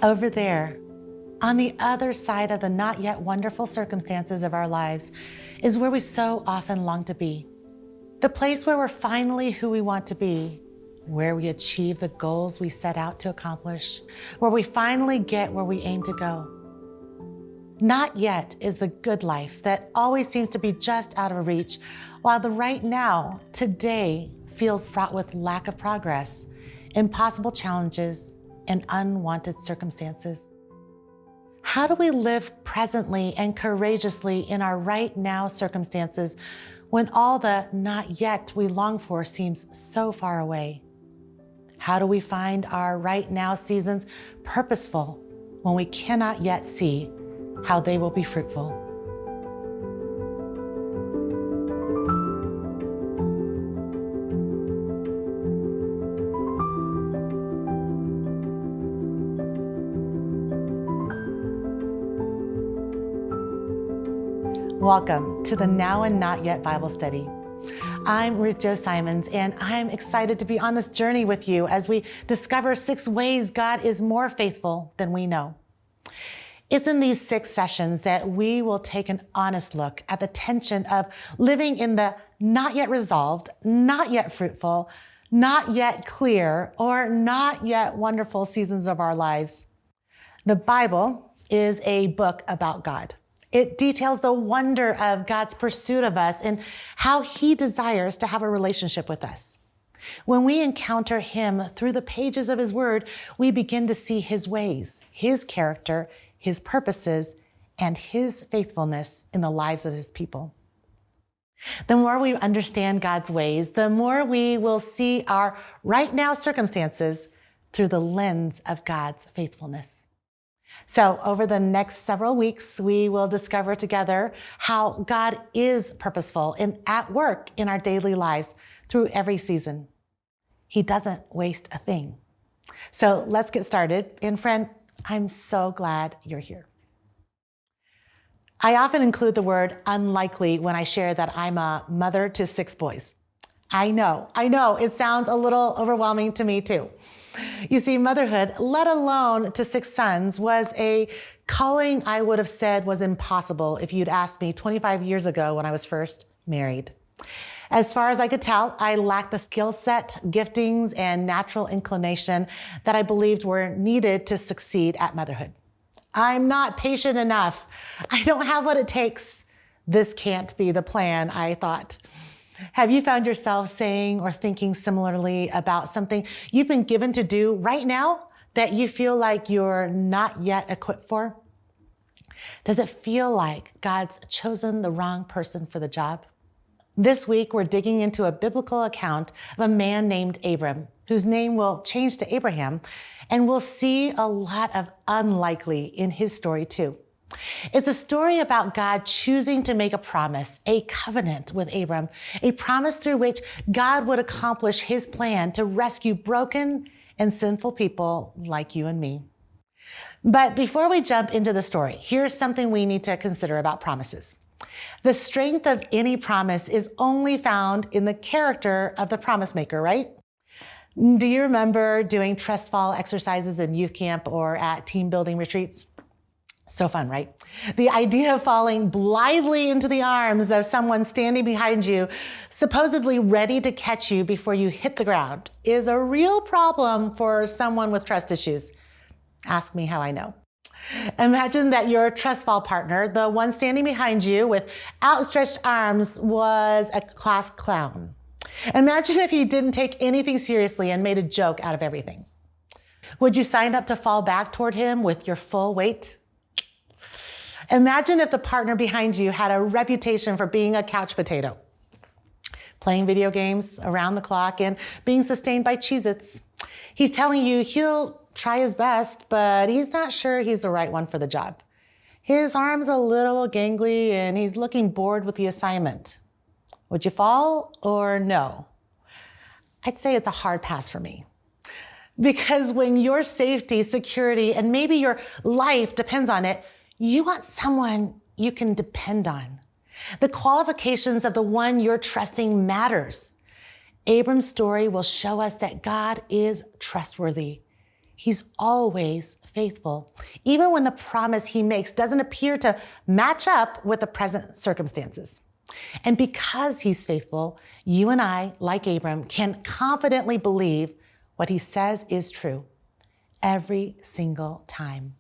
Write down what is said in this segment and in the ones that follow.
Over there, on the other side of the not yet wonderful circumstances of our lives, is where we so often long to be. The place where we're finally who we want to be, where we achieve the goals we set out to accomplish, where we finally get where we aim to go. Not yet is the good life that always seems to be just out of reach, while the right now, today, feels fraught with lack of progress, impossible challenges, and unwanted circumstances. How do we live presently and courageously in our right now circumstances when all the not yet we long for seems so far away? How do we find our right now seasons purposeful when we cannot yet see how they will be fruitful? Welcome to the Now and Not Yet Bible Study. I'm Ruth Chou Simons, and I'm excited to be on this journey with you as we discover 6 ways God is more faithful than we know. It's in these 6 sessions that we will take an honest look at the tension of living in the not yet resolved, not yet fruitful, not yet clear, or not yet wonderful seasons of our lives. The Bible is a book about God. It details the wonder of God's pursuit of us and how he desires to have a relationship with us. When we encounter him through the pages of his word, we begin to see his ways, his character, his purposes, and his faithfulness in the lives of his people. The more we understand God's ways, the more we will see our right now circumstances through the lens of God's faithfulness. So over the next several weeks, we will discover together how God is purposeful and at work in our daily lives through every season. He doesn't waste a thing. So let's get started. And friend, I'm so glad you're here. I often include the word unlikely when I share that I'm a mother to 6 boys. I know, it sounds a little overwhelming to me too. You see, motherhood, let alone to 6 sons, was a calling I would have said was impossible if you'd asked me 25 years ago when I was first married. As far as I could tell, I lacked the skill set, giftings, and natural inclination that I believed were needed to succeed at motherhood. I'm not patient enough. I don't have what it takes. This can't be the plan, I thought. Have you found yourself saying or thinking similarly about something you've been given to do right now that you feel like you're not yet equipped for? Does it feel like God's chosen the wrong person for the job? This week, we're digging into a biblical account of a man named Abram, whose name will change to Abraham, and we'll see a lot of unlikely in his story too. It's a story about God choosing to make a promise, a covenant with Abram, a promise through which God would accomplish his plan to rescue broken and sinful people like you and me. But before we jump into the story, here's something we need to consider about promises. The strength of any promise is only found in the character of the promise maker, right? Do you remember doing trust fall exercises in youth camp or at team building retreats? So fun, right? The idea of falling blithely into the arms of someone standing behind you, supposedly ready to catch you before you hit the ground, is a real problem for someone with trust issues. Ask me how I know. Imagine that your trust fall partner, the one standing behind you with outstretched arms, was a class clown. Imagine if he didn't take anything seriously and made a joke out of everything. Would you sign up to fall back toward him with your full weight? Imagine if the partner behind you had a reputation for being a couch potato, playing video games around the clock and being sustained by Cheez-Its. He's telling you he'll try his best, but he's not sure he's the right one for the job. His arm's a little gangly and he's looking bored with the assignment. Would you fall or no? I'd say it's a hard pass for me. Because when your safety, security, and maybe your life depends on it, you want someone you can depend on. The qualifications of the one you're trusting matters. Abram's story will show us that God is trustworthy. He's always faithful, even when the promise he makes doesn't appear to match up with the present circumstances. And because he's faithful, you and I, like Abram, can confidently believe what he says is true every single time.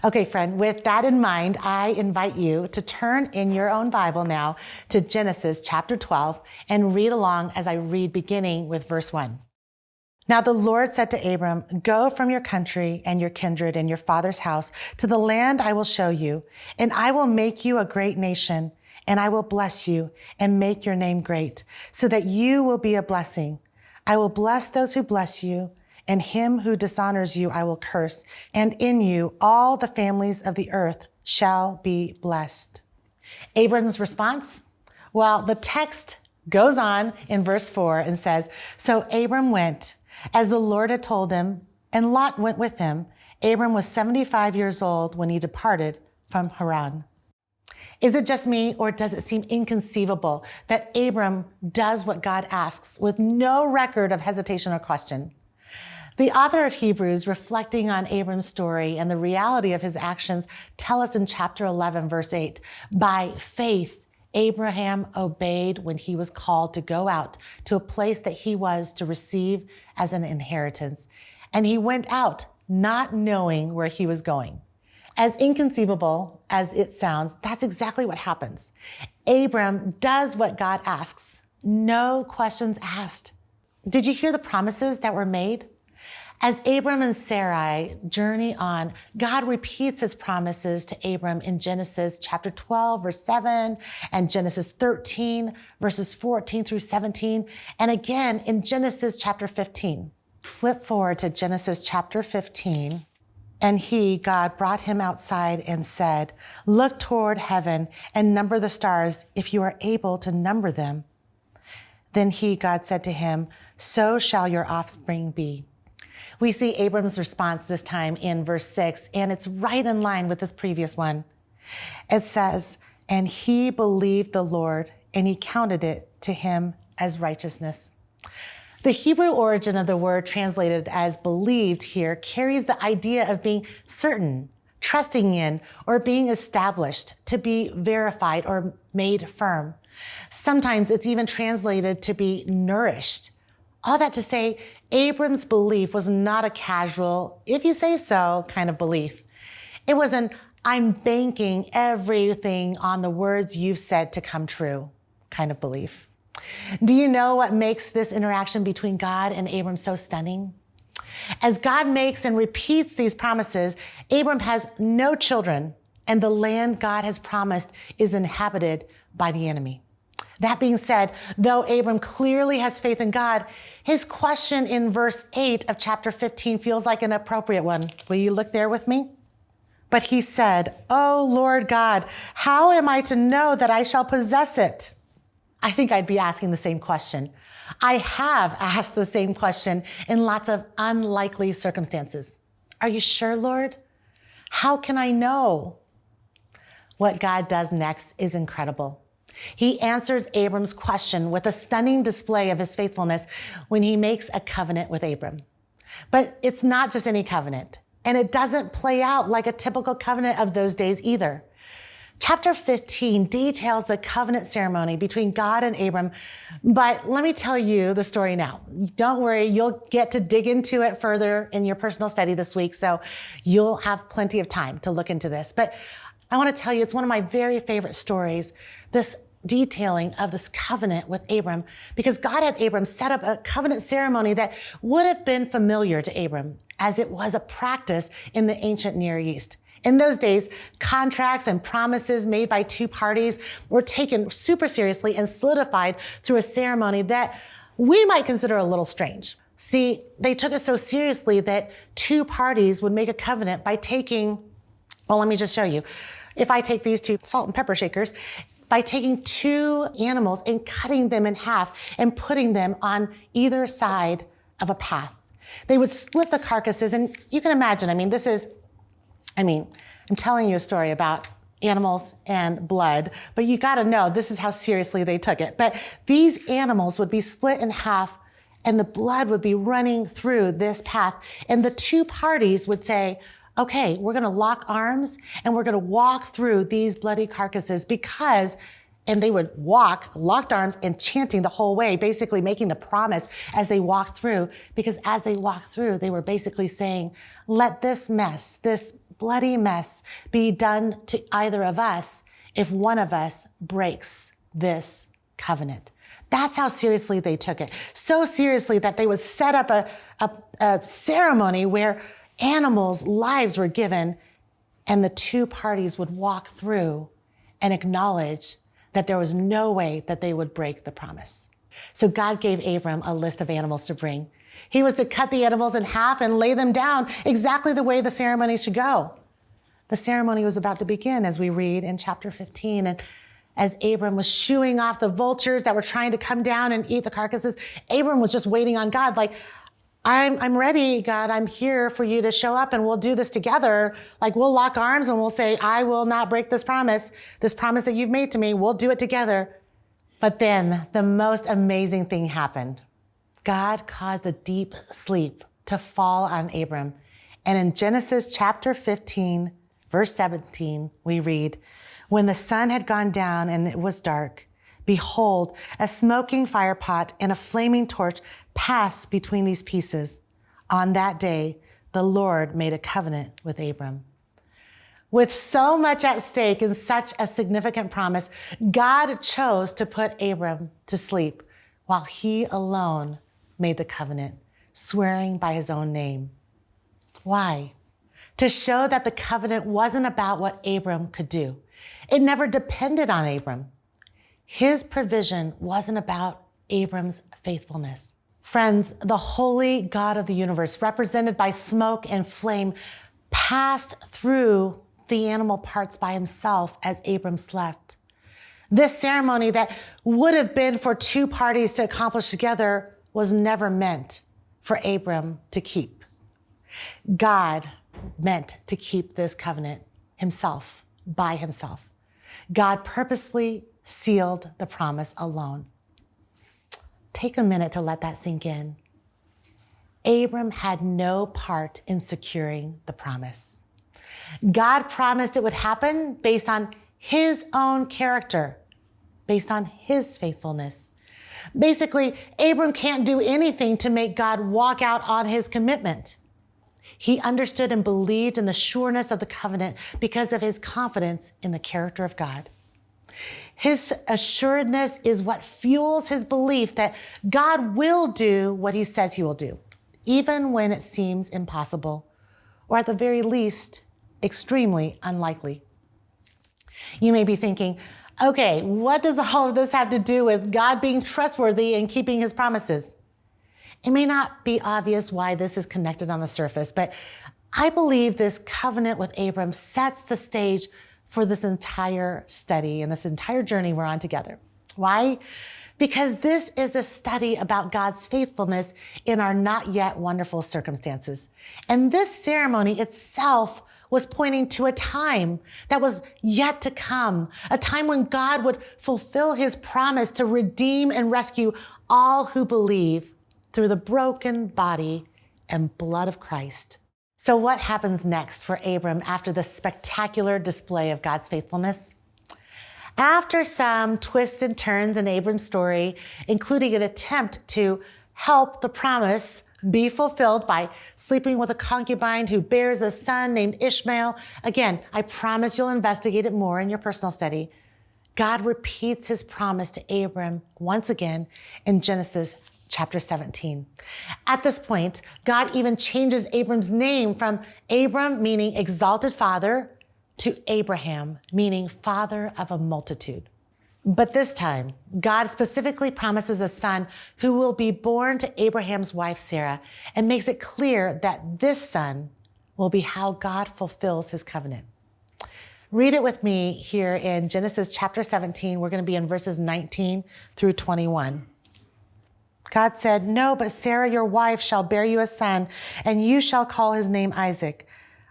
Okay, friend, with that in mind, I invite you to turn in your own Bible now to Genesis chapter 12 and read along as I read beginning with verse 1. Now the Lord said to Abram, "Go from your country and your kindred and your father's house to the land I will show you, and I will make you a great nation, and I will bless you and make your name great, so that you will be a blessing. I will bless those who bless you, and him who dishonors you I will curse, and in you all the families of the earth shall be blessed." Abram's response? Well, the text goes on in verse 4 and says, "So Abram went as the Lord had told him, and Lot went with him. Abram was 75 years old when he departed from Haran." Is it just me, or does it seem inconceivable that Abram does what God asks with no record of hesitation or question? The author of Hebrews, reflecting on Abram's story and the reality of his actions, tell us in chapter 11, verse 8, "By faith, Abraham obeyed when he was called to go out to a place that he was to receive as an inheritance. And he went out not knowing where he was going." As inconceivable as it sounds, that's exactly what happens. Abram does what God asks. No questions asked. Did you hear the promises that were made? As Abram and Sarai journey on, God repeats his promises to Abram in Genesis chapter 12, verse 7, and Genesis 13, verses 14 through 17, and again in Genesis chapter 15. Flip forward to Genesis chapter 15. "And he, God, brought him outside and said, 'Look toward heaven and number the stars if you are able to number them.' Then he, God, said to him, 'So shall your offspring be.'" We see Abram's response this time in verse 6, and it's right in line with this previous one. It says, "And he believed the Lord, and he counted it to him as righteousness." The Hebrew origin of the word translated as believed here carries the idea of being certain, trusting in, or being established, to be verified or made firm. Sometimes it's even translated to be nourished. All that to say, Abram's belief was not a casual, if you say so, kind of belief. It was an "I'm banking everything on the words you've said to come true" kind of belief. Do you know what makes this interaction between God and Abram so stunning? As God makes and repeats these promises, Abram has no children, and the land God has promised is inhabited by the enemy. That being said, though Abram clearly has faith in God, his question in verse 8 of chapter 15 feels like an appropriate one. Will you look there with me? "But he said, 'Oh Lord God, how am I to know that I shall possess it?'" I think I'd be asking the same question. I have asked the same question in lots of unlikely circumstances. "Are you sure, Lord? How can I know?" What God does next is incredible. He answers Abram's question with a stunning display of his faithfulness when he makes a covenant with Abram. But it's not just any covenant, and it doesn't play out like a typical covenant of those days either. Chapter 15 details the covenant ceremony between God and Abram, but let me tell you the story now. Don't worry, you'll get to dig into it further in your personal study this week, so you'll have plenty of time to look into this. But I want to tell you, it's one of my very favorite stories, this detailing of this covenant with Abram, because God had Abram set up a covenant ceremony that would have been familiar to Abram, as it was a practice in the ancient Near East. In those days, contracts and promises made by two parties were taken super seriously and solidified through a ceremony that we might consider a little strange. See, they took it so seriously that two parties would make a covenant by taking, well, let me just show you. If I take these two salt and pepper shakers, by taking two animals and cutting them in half and putting them on either side of a path. They would split the carcasses, and you can imagine, I'm telling you a story about animals and blood, but you gotta know this is how seriously they took it. But these animals would be split in half and the blood would be running through this path. And the two parties would say, okay, we're going to lock arms and we're going to walk through these bloody carcasses and they would walk locked arms and chanting the whole way, basically making the promise as they walked through, because as they walked through, they were basically saying, let this mess, this bloody mess, be done to either of us if one of us breaks this covenant. That's how seriously they took it. So seriously that they would set up a ceremony where animals' lives were given, and the two parties would walk through and acknowledge that there was no way that they would break the promise. So God gave Abram a list of animals to bring. He was to cut the animals in half and lay them down exactly the way the ceremony should go. The ceremony was about to begin, as we read in chapter 15. And as Abram was shooing off the vultures that were trying to come down and eat the carcasses, Abram was just waiting on God, like, I'm ready, God. I'm here for you to show up and we'll do this together. Like, we'll lock arms and we'll say, I will not break this promise that you've made to me. We'll do it together. But then the most amazing thing happened. God caused a deep sleep to fall on Abram. And in Genesis chapter 15, verse 17, we read, when the sun had gone down and it was dark, behold, a smoking firepot and a flaming torch passed between these pieces. On that day, the Lord made a covenant with Abram. With so much at stake and such a significant promise, God chose to put Abram to sleep while he alone made the covenant, swearing by his own name. Why? To show that the covenant wasn't about what Abram could do. It never depended on Abram. His provision wasn't about Abram's faithfulness. Friends, the holy God of the universe, represented by smoke and flame, passed through the animal parts by himself as Abram slept. This ceremony that would have been for two parties to accomplish together was never meant for Abram to keep. God meant to keep this covenant himself, by himself. God purposely sealed the promise alone. Take a minute to let that sink in. Abram had no part in securing the promise. God promised it would happen based on his own character, based on his faithfulness. Basically, Abram can't do anything to make God walk out on his commitment. He understood and believed in the sureness of the covenant because of his confidence in the character of God. His assuredness is what fuels his belief that God will do what he says he will do, even when it seems impossible, or at the very least, extremely unlikely. You may be thinking, okay, what does all of this have to do with God being trustworthy and keeping his promises? It may not be obvious why this is connected on the surface, but I believe this covenant with Abram sets the stage for this entire study and this entire journey we're on together. Why? Because this is a study about God's faithfulness in our not yet wonderful circumstances. And this ceremony itself was pointing to a time that was yet to come, a time when God would fulfill his promise to redeem and rescue all who believe through the broken body and blood of Christ. So what happens next for Abram after this spectacular display of God's faithfulness? After some twists and turns in Abram's story, including an attempt to help the promise be fulfilled by sleeping with a concubine who bears a son named Ishmael. Again, I promise you'll investigate it more in your personal study. God repeats his promise to Abram once again in Genesis chapter 17. At this point, God even changes Abram's name from Abram, meaning exalted father, to Abraham, meaning father of a multitude. But this time, God specifically promises a son who will be born to Abraham's wife, Sarah, and makes it clear that this son will be how God fulfills his covenant. Read it with me here in Genesis chapter 17. We're going to be in verses 19 through 21. God said, "No, but Sarah, your wife, shall bear you a son, and you shall call his name Isaac.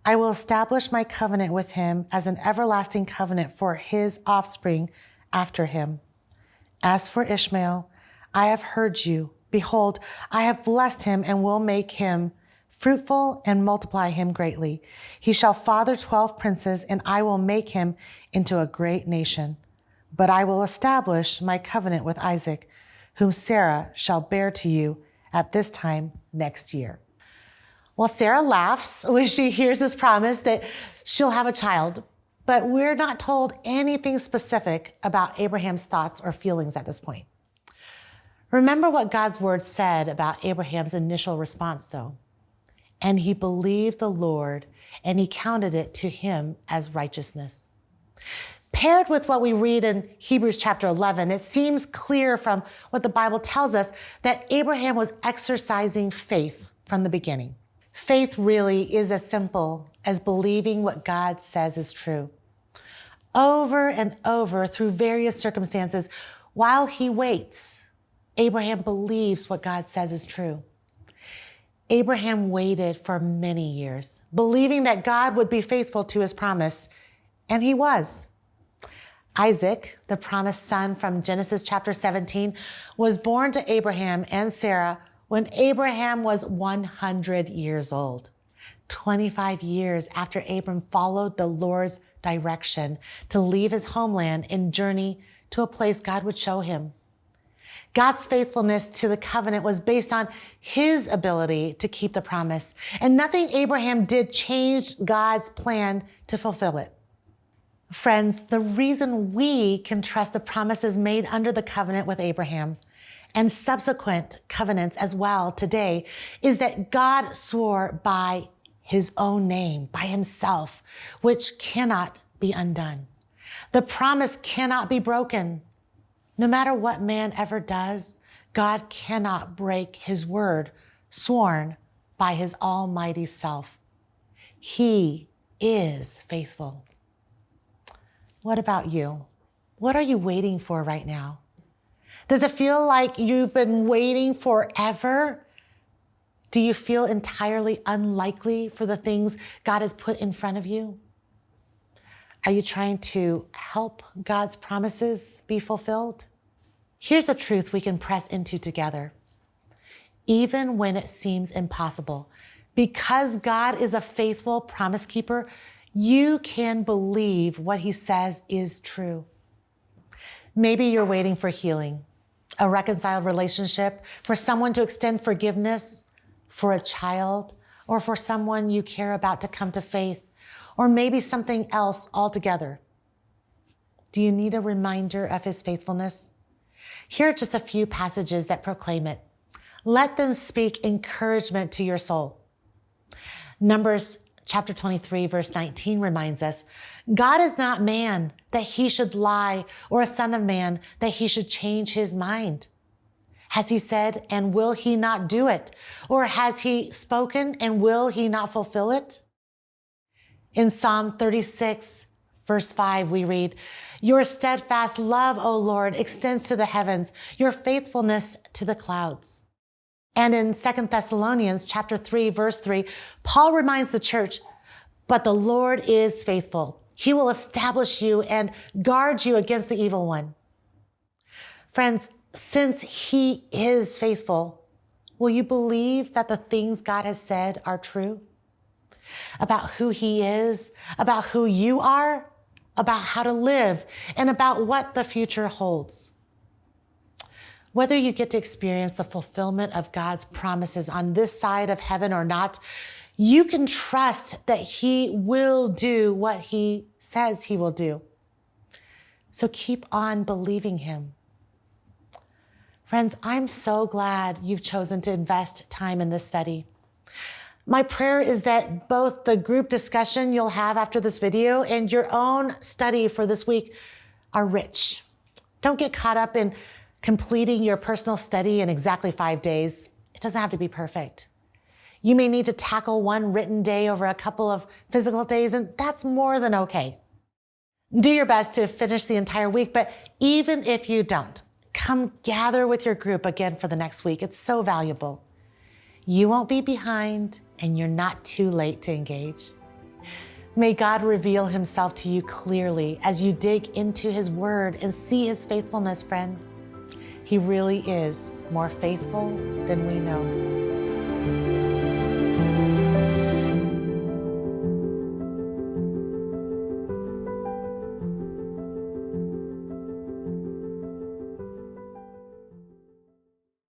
I will establish my covenant with him as an everlasting covenant for his offspring after him. As for Ishmael, I have heard you. Behold, I have blessed him and will make him fruitful and multiply him greatly. He shall father 12 princes, and I will make him into a great nation. But I will establish my covenant with Isaac, whom Sarah shall bear to you at this time next year. Well, Sarah laughs when she hears this promise that she'll have a child, but we're not told anything specific about Abraham's thoughts or feelings at this point. Remember what God's word said about Abraham's initial response, though. And he believed the Lord, and he counted it to him as righteousness. Paired with what we read in Hebrews chapter 11, it seems clear from what the Bible tells us that Abraham was exercising faith from the beginning. Faith really is as simple as believing what God says is true. Over and over through various circumstances, while he waits, Abraham believes what God says is true. Abraham waited for many years, believing that God would be faithful to his promise, and he was. Isaac, the promised son from Genesis chapter 17, was born to Abraham and Sarah when Abraham was 100 years old, 25 years after Abram followed the Lord's direction to leave his homeland and journey to a place God would show him. God's faithfulness to the covenant was based on his ability to keep the promise, and nothing Abraham did changed God's plan to fulfill it. Friends, the reason we can trust the promises made under the covenant with Abraham and subsequent covenants as well today is that God swore by his own name, by himself, which cannot be undone. The promise cannot be broken. No matter what man ever does, God cannot break his word sworn by his almighty self. He is faithful. What about you? What are you waiting for right now? Does it feel like you've been waiting forever? Do you feel entirely unlikely for the things God has put in front of you? Are you trying to help God's promises be fulfilled? Here's a truth we can press into together. Even when it seems impossible, because God is a faithful promise keeper, you can believe what he says is true. Maybe you're waiting for healing, a reconciled relationship, for someone to extend forgiveness, for a child, or for someone you care about to come to faith, or maybe something else altogether. Do you need a reminder of his faithfulness? Here are just a few passages that proclaim it. Let them speak encouragement to your soul. Numbers chapter 23, verse 19 reminds us, God is not man that he should lie, or a son of man that he should change his mind. Has he said, and will he not do it? Or has he spoken, and will he not fulfill it? In Psalm 36, verse 5, we read, your steadfast love, O Lord, extends to the heavens, your faithfulness to the clouds. And in 2 Thessalonians chapter 3, verse 3, Paul reminds the church, but the Lord is faithful. He will establish you and guard you against the evil one. Friends, since he is faithful, will you believe that the things God has said are true? About who he is, about who you are, about how to live, and about what the future holds. Whether you get to experience the fulfillment of God's promises on this side of heaven or not, you can trust that he will do what he says he will do. So keep on believing him. Friends, I'm so glad you've chosen to invest time in this study. My prayer is that both the group discussion you'll have after this video and your own study for this week are rich. Don't get caught up in completing your personal study in exactly 5 days. It doesn't have to be perfect. You may need to tackle one written day over a couple of physical days, and that's more than okay. Do your best to finish the entire week, but even if you don't, come gather with your group again for the next week. It's so valuable. You won't be behind, and you're not too late to engage. May God reveal himself to you clearly as you dig into his word and see his faithfulness, friend. He really is more faithful than we know.